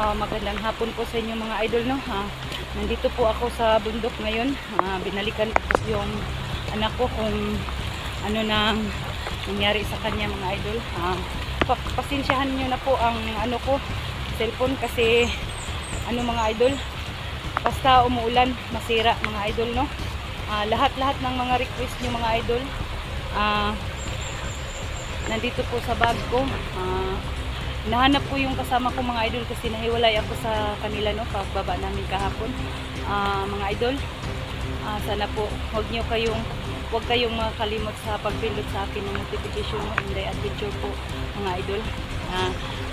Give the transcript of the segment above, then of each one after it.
Magandang hapon po sa inyo mga idol, no. Nandito po ako sa bundok ngayon. Binalikan ko yung anak ko kung ano nang nangyari sa kanya mga idol. Pasensyahan niyo na po ang ano ko, cellphone, kasi ano mga idol, basta umuulan masira mga idol, no. Lahat-lahat ng mga request niyo mga idol, nandito po sa bag ko. Nahanap ko yung kasama ko mga idol kasi nahiwalay ako sa kanila, no, pagbaba namin kahapon. Mga idol, sana po huwag kayong makalimot sa pagpindot sa akin ng notification mo and adventure po mga idol.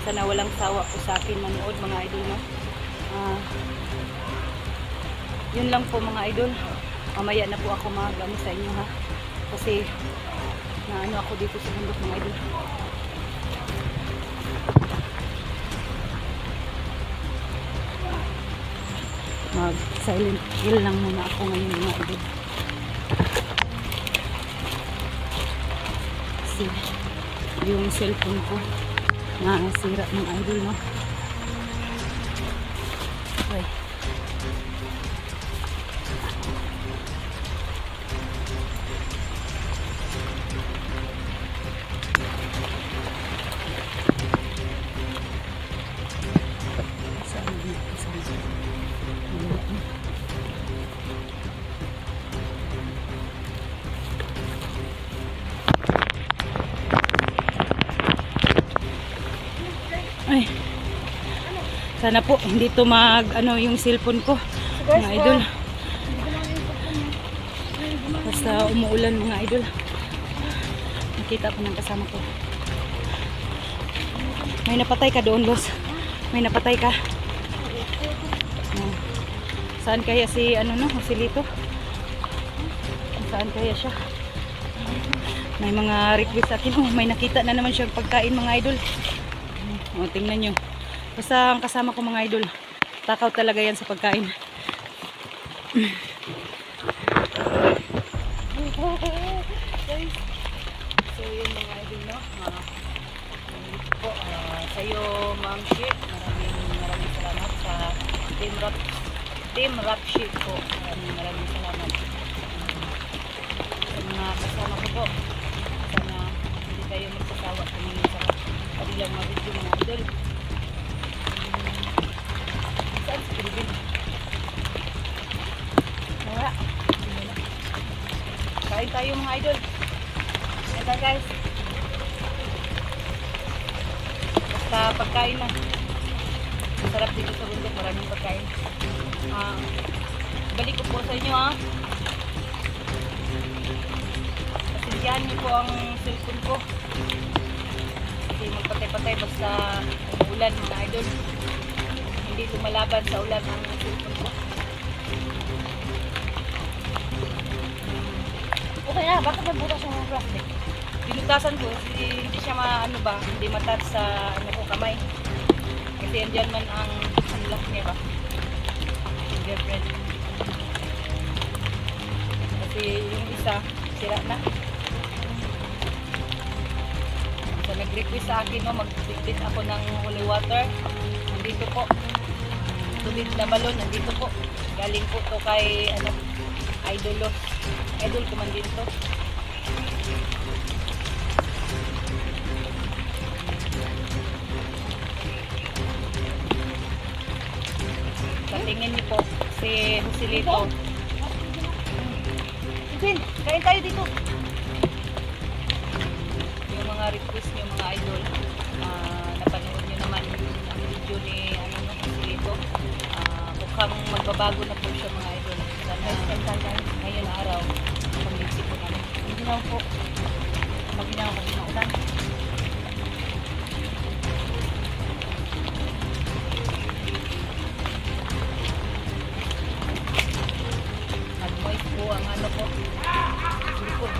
Sana walang sawa po sa akin manood mga idol, no. Yun lang po mga idol. Mamaya na po ako mag-ano sa inyo, ha, kasi naano ako dito sa bundok mga idol. Mag silent kill lang muna ako ngayon mga idol. Kasi yung cellphone ko nasira mga idol, no. Okay. Ay, sana po hindi to ano yung cellphone ko mga idol, basta umuulan mga idol. Nakita ko ng kasama ko, may napatay ka doon, boss, may napatay ka. Saan kaya si ano, no, si Lito, saan kaya siya? May mga request sa akin. May nakita na naman siyang pagkain mga idol. Tingnan nyo. Basta ang kasama ko mga idol, takaw talaga yan sa pagkain. So yun mga idol, no. Po, sa iyo Ma'am Sheep, maraming salamat sa Team Rap Sheep po. Maraming salamat sa mga kasama ko po. Sana hindi tayo magsasawa tumingin sa kanilang mga video mga idol. Saan si Pilipin? Wala. Kain tayo mga idol. Kain tayo guys. Basta pagkain na. Masarap dito sa bundok, maraming pagkain. Balik ko po sa inyo, ha. Pasensyahan niyo po ang cellphone ko. Magpatay-patay basta umuulan mga idol. Hindi lumalaban sa ulan ang cellphone ko. Okay na, bakit nagbutas yung plastic? Binutasan ko, hindi siya hindi matat sa ko kamay. Kasi andyan man ang lock niya ba? Fingerprint. Kasi yung isa, sira na. So, nag-request sa akin, no, mag-request ako ng holy water. Nandito po. Tubig na balon, nandito po. Galing po to kay idol idol ko man dito. Patingin niyo po si Joselito. Sin, kain tayo dito. Yung mga request niyo mga idol, napanood niyo naman ang video ni Joselito. Mukhang magbabago na po siya mga idol. Sana ngayon na araw, pag-isip ko namin. Maginaw po. Maginaw kasi na ulan. Nag-moist po ang ano po. Likod.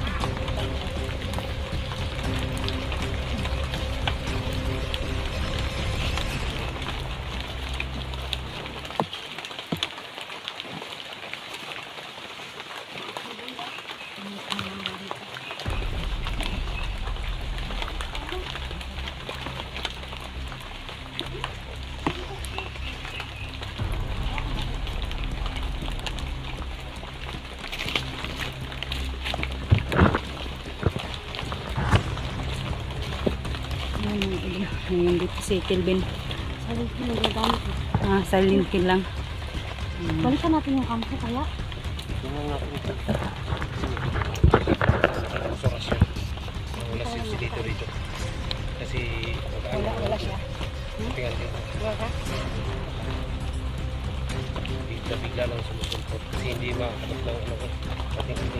Ngayon dito si Kelvin. Silent kill yung gamit mo. Silent kill lang. Balikan natin yung kampo kaya. Wala si dito rito. Kasi Wala siya. tingnan dito. Wala ka? Bigla lang sumusulpot. Kasi hindi makakabot ng ano ko. Pati hindi.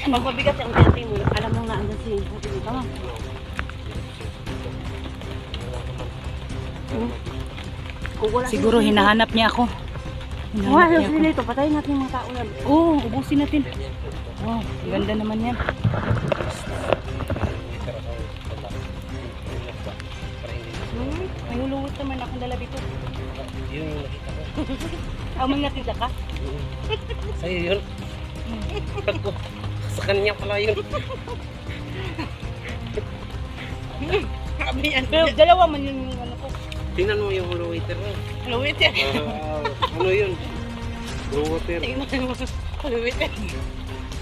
Pag mabigat yung kati mo, alam mo na andun si Pati mo. Tama. Kung wala Siguro hinahanap niya ako. Wala Hinahanap niya sila ako. ito. Patayin natin yung mga tao yan. Oo, ubusin natin. Oh, ganda naman yan. Pero ako, wala. Tulog ba? Para hindi May hulungot naman akong dala dito. yun yung nakita ko. May nakita ka? Sa'yo yun. Ako, sa kanya pala yun. Pero dalawa man yung ano ko. Tingnan mo yung hollow waiter mo. Hello, wait yan. Ano yun? Hollow waiter. Tingnan mo. Hello, wait yan.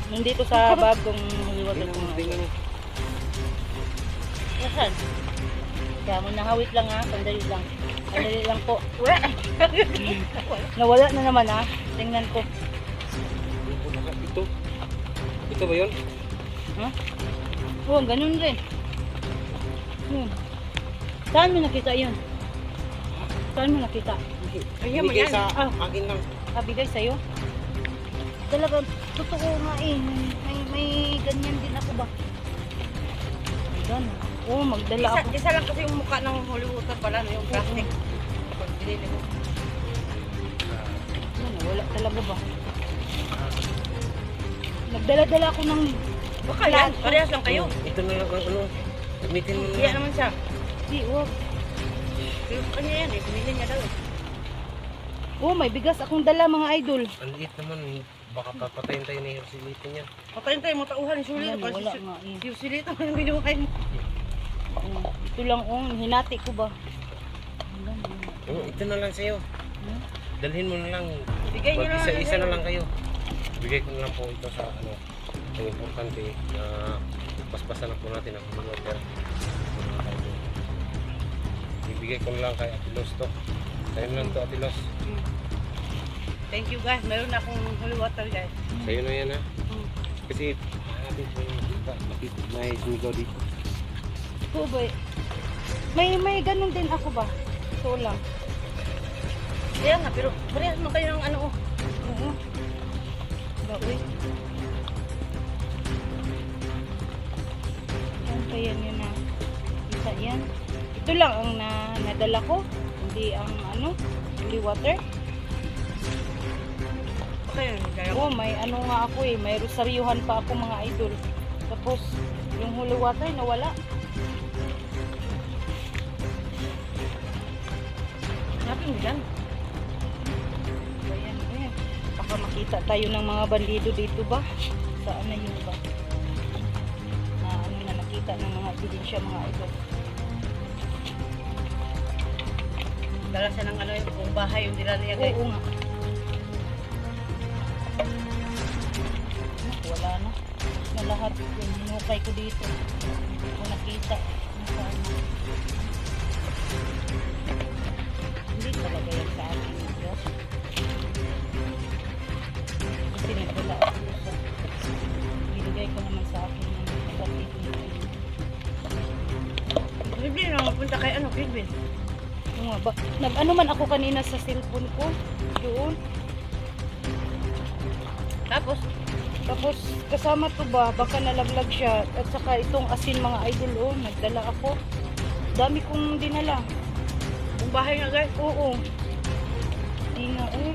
Nandito sa bagong hulungot Tingnan ko. mo, tingnan mo. Nasaan? Kaya mo nahawit lang ha, sandali lang. Sandali lang po. Wala. Nawala na naman ha. Tingnan ko. Ito. Ito ba yun? Ha? Oo, ganun rin. Saan mo nakita yun? Saan mo nakita? Ayan mo Binigay yan. sa akin lang. Bigay sa'yo? Talaga, totoo nga eh. May ganyan din ako ba? Ganun. Oo, magdala ako. Isa lang kasi yung mukha ng Hollywood pala, no, yung plastic. Pag binili mo. Ano, wala talaga ba? Nagdala-dala ako ng... Baka yan, parehas lang kayo. Ito na lang ang ano. Gamitin mo na Iya lang. naman siya. Di, wag. Pero sa kanya yan eh, binili niya daw eh. Oo, may bigas akong dala mga idol. Ang liit naman. Baka papatayin tayo na yung silitin yan. Patayin tayo mga tauhan ni Suli. Wala, wala nga eh. Si Suli ito yung binuhay mo. Ito lang, hinati ko ba? Ito na lang sa'yo. Dalhin mo na lang. Bigay niyo na lang. Isa-isa na lang kayo. Bigay ko na lang po ito sa ano. Ang importante na paspasan na po natin ang water. Ibigay ko na lang kay Atilos to. Sa'yo na lang to Atilos. Thank you guys. Meron na akong holy water guys. Sa'yo na yan ha. Kasi natin po yung may sinigaw dito. Oo ba? May ganun din ako ba? Ito lang. Kaya nga, pero parehas mo kayo ng ano oh. Oo. Bawi. Yan kaya niya na. Isa yan. Ito lang ang nadala ko. Hindi ang ano, holy water. Okay, kaya Oo, may ano nga ako eh. May rosaryuhan pa ako mga idol. Tapos, yung holy water nawala. hanapin mo dyan. Ayan, ayan. Baka makita tayo ng mga bandido dito ba? Saan na yun ba? Na ano na nakita ng mga ebidensya mga idol. Dala siya ng ano yung bahay yung nila niya guys. Oo nga. na lahat. Yung hinukay ko dito. Hindi ko nakita. Nasaan. Hindi talaga yan sa akin ito. Kasi nagdala ako sa binigay ko naman sa akin yung kapatid nito. Hindi na mapunta kay ano, Kevin. Oo nga ba? Nag-ano man ako kanina sa cellphone ko. Doon. Tapos, Kasama to ba? Baka nalaglag siya. At saka itong asin mga idol. Oh, nagdala ako. Dami kong dinala. yung bahay nga guys. Oo. Hindi na eh.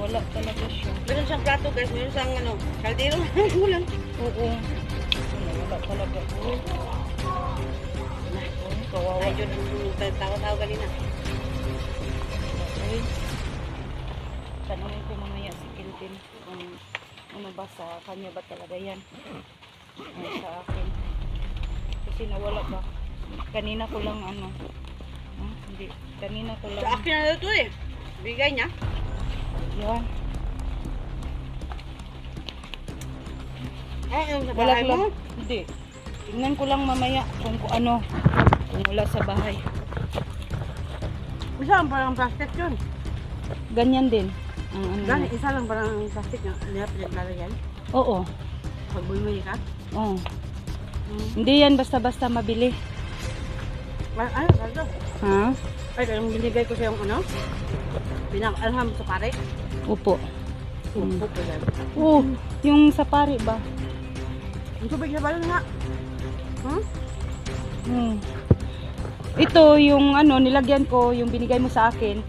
Wala talaga siya. Meron siyang plato guys, meron siyang ano, kaldero. Ulan. Oo. Wala talaga. Oh, kawawa. Ay, yun ang tawa-tawa kanina. Okay. Tanongin ko mamaya si Quintin kung ano ba sa kanya ba talaga yan. Ay, sa akin. Kasi nawala ba? Kanina ko lang ano. Hindi. Kanina ko lang. Sa akin na ito eh. Bigay niya. Yan. Ay, yung sa Wala bahay lang. mo. Hindi. Tingnan ko lang mamaya kung ano. Kung wala sa bahay. Isa lang parang plastic yun. Ganyan din. Ang ano. Gani, isa lang parang plastic na nilagyan. Oo. Pag bumili ka. Oo. Hindi yan basta-basta mabili. Ay, ano? Ha? Ay, yung binigay ko sa yung ano? Pinag-alham sa pare. Upo. Upo ko yan. Oo. Yung sa pari ba? Yung tubig na balon nga. Huh? Ito yung ano nilagyan ko, yung binigay mo sa akin.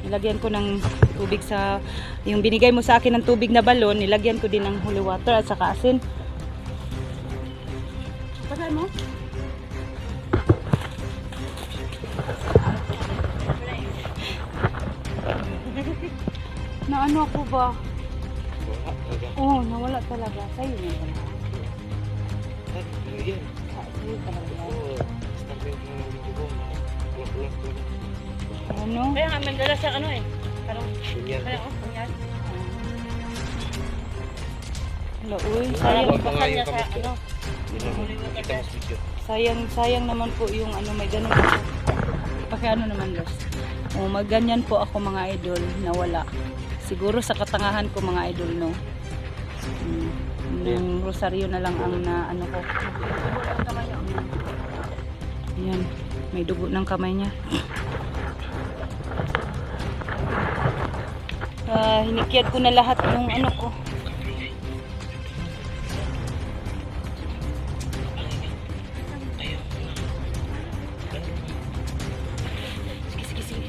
Nilagyan ko ng tubig sa yung binigay mo sa akin ng tubig na balon, nilagyan ko din ng holy water at saka asin. Pasay mo? Na ano ako ba? Wala talaga. Oo, nawala talaga. Sa'yo yun talaga. Yan. Sa'yo talaga yan. Oo. Starting ko ng video ko. Ulap-ulap talaga. Ano? Kaya nga, mandala siya ano eh. Parang, Ganyan. kaya oh, ganyan. Hala, uy, Sayang. sayang. Huwag pa nga Bakal niya yung sa kamot ko. ano. Yun lang. Kita mo sa video. Sayang naman po yung ano, may ganun ako. Pakiano naman, Los. O, magganyan po ako mga idol, nawala. Siguro sa katangahan ko mga idol, no? Yung rosaryo na lang ang na ano ko. Ayan, may dugo ng kamay niya. Hinikyat ko na lahat ng ano ko. Sige, sige, sige.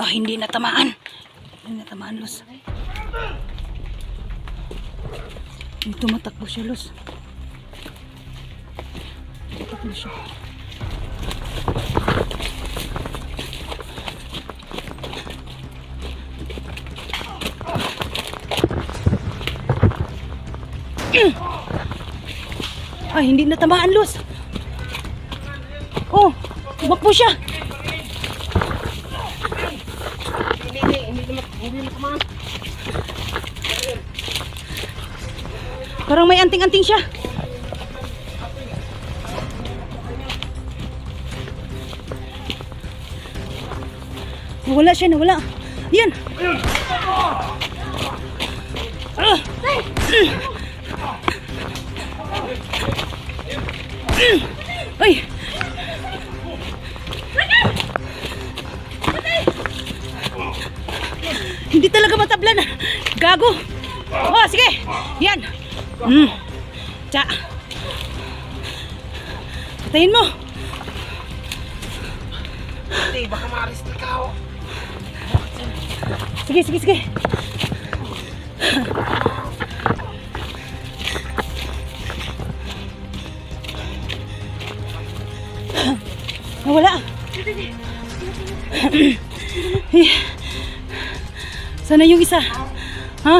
Ah, hindi natamaan. Hindi natamaan, Los. Tumatakbo siya, Los. Tumatakbo siya. Ah, hindi natamaan, Los. Oh, tumakbo siya. Parang may anting-anting siya. Nawala siya, nawala. Yan. Ay. Hindi talaga matablan. Gago. Oh, sige. Yan. Tsa. Patayin mo. Hindi, baka ma-arrest ikaw. Sige, sige, sige. Nawala. Sana yung isa. Ha?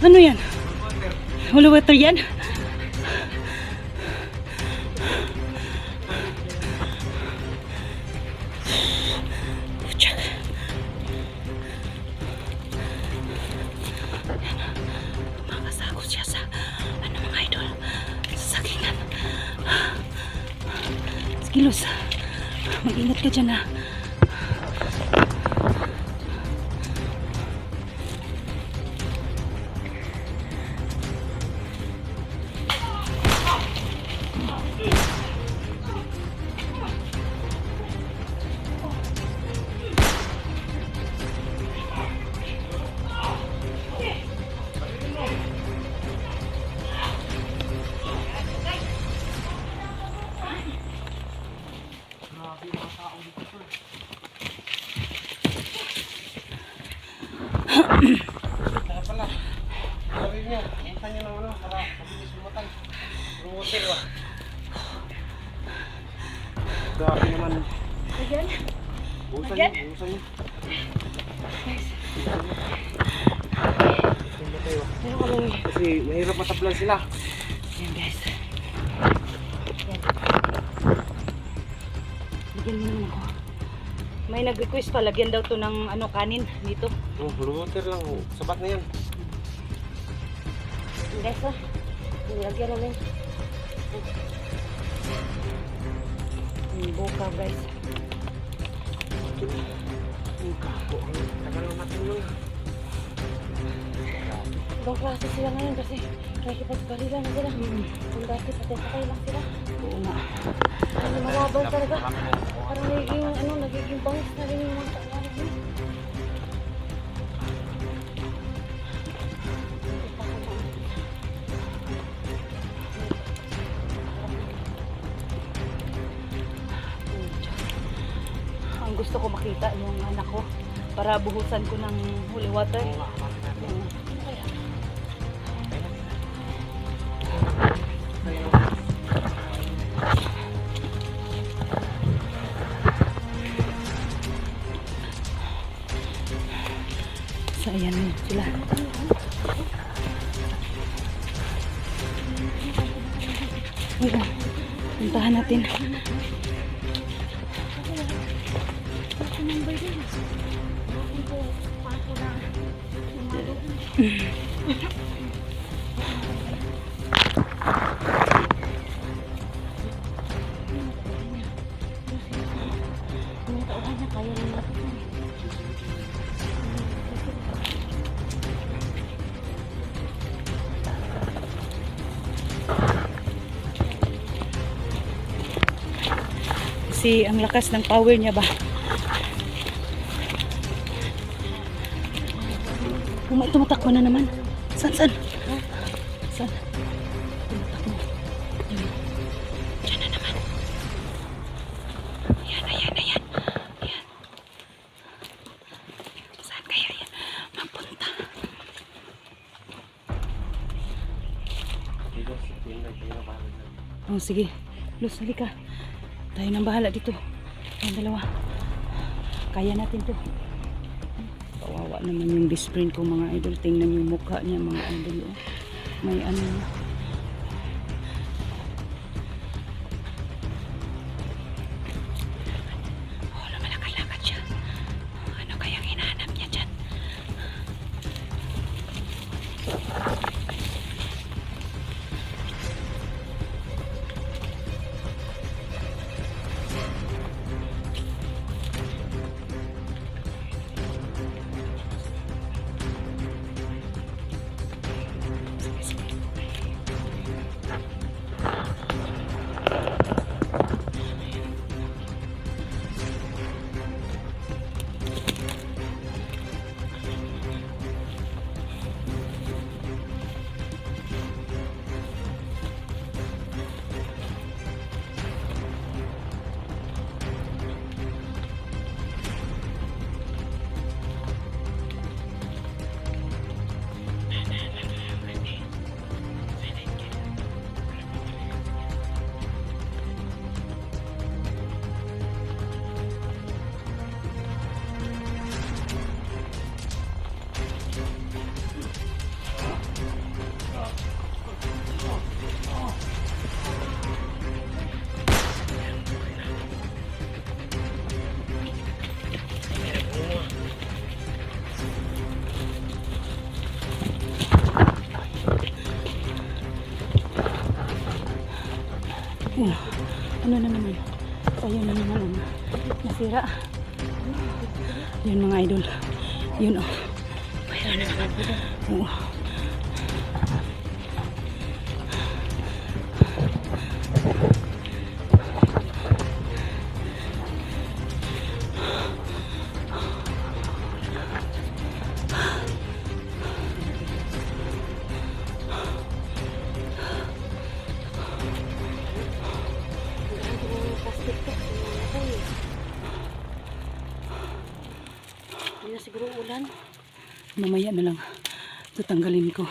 Ano yan? Holy water yan? Puchak. Makasakot siya sa ano mga idol, sa sakingan. Kilos, mag-ingat ka dyan ha. Saka pala. Sabi niyo, punta niyo ng ano, para mabilis lumatay. Rumotel ba? Grabe naman. Ayan. Busan Again? niyo, busan niyo. Lumatay ba? Kasi mahirap matablan sila. Ayan guys. Ayan. Bigyan mo naman ako. May nag-request pa, lagyan daw to ng ano, kanin dito. Oh, rumoter lang. Sabat na yan. Guys, oh. Nilagyan namin. Buka guys. Tagal naman matulog. Ibang klase sila ngayon kasi nakikipagbarila na sila. Kung dati patay-patay lang sila. Oo nga. Ano, malabal talaga. Parang nagiging bangis na rin yung mga tao nila. Ang gusto ko makita yung anak ko para buhusan ko ng holy water. So ayan sila. Ayun, puntahan natin. Mga tauhan niya, kaya rin natin. Kasi ang lakas ng power niya ba. Tumatakbo na naman. Saan? Saan? Tumatakbo. Diyan na naman. Ayan. Saan kaya yan? Mapunta. Oh, sige. Luz, halika. Tayo nang bahala dito. Yung dalawa. Kaya natin to. Kawawa naman yung best friend ko mga idol. Tingnan yung mukha niya mga idol. Oh. May ano. Oh, lumalakad-lakad siya. Ano kayang hinahanap niya dyan? Ano na naman? Ayun na naman ang nasira. Yun mga idol. Yun oh. Mayroon na naman. Oo. Plastic to. Hindi na siguro ulan. Mamaya na lang. Tatanggalin ko.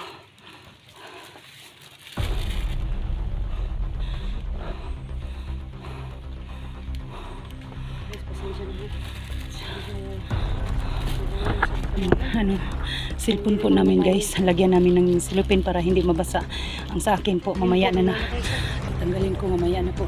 Guys, pasensya na. Yung ano, cellphone po namin guys. Lagyan namin ng silupin para hindi mabasa. Ang sa akin po, mamaya na na. Tatanggalin ko mamaya na po.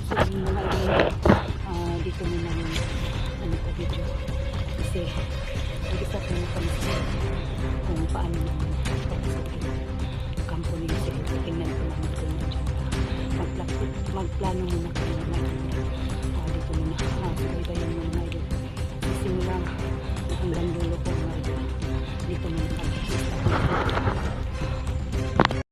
So yung mga idol, dito muna yung ano ko video. Kasi nag-isa ko na kami sa kung paano naman pag-isipin kampo nila sa ito. Tingnan ko naman kung magplano muna kami na dito muna. Subaybayan mo mga idol. Simula